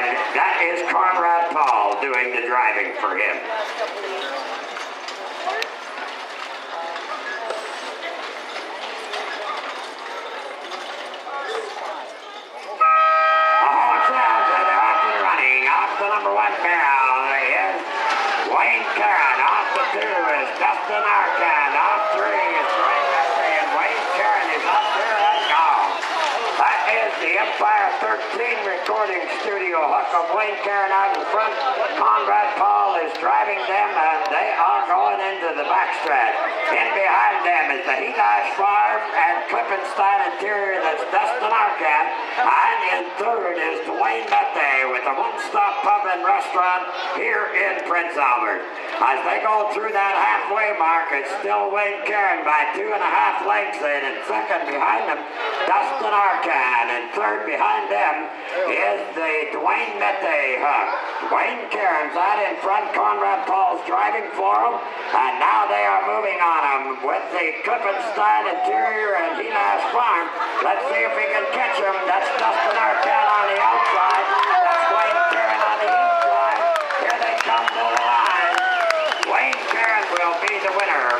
And that is Conrad Paul doing the driving for him. The number 1 barrel is Wayne Karen. Off the 2 is Dustin Arcand. Off 3 is Duane Mette, and Wayne Karen is up there and gone. That is the Empire 13 recording studio hook of Wayne Karen out in front. Conrad Paul is driving them, and they are going into the backstretch. In behind them is the Hedash Farm and Clippenstein Interior. That's Dustin Arcand. And in third is Duane Mette with a one-stop pub and restaurant here in Prince Albert. As they go through that halfway mark, it's still Wayne Karen by 2.5 lengths in second behind them, Dustin Arcand. And third behind them is the Duane Mette hook. Wayne Karen's out in front. Conrad Paul's driving for them. And now they are moving on them with the Clippenstein Interior and Hedash Farm. Let's see if we can catch him. That's Dustin Arcand on the outside. That's Wayne Karen on the inside. Here they come to the line. Wayne Karen will be the winner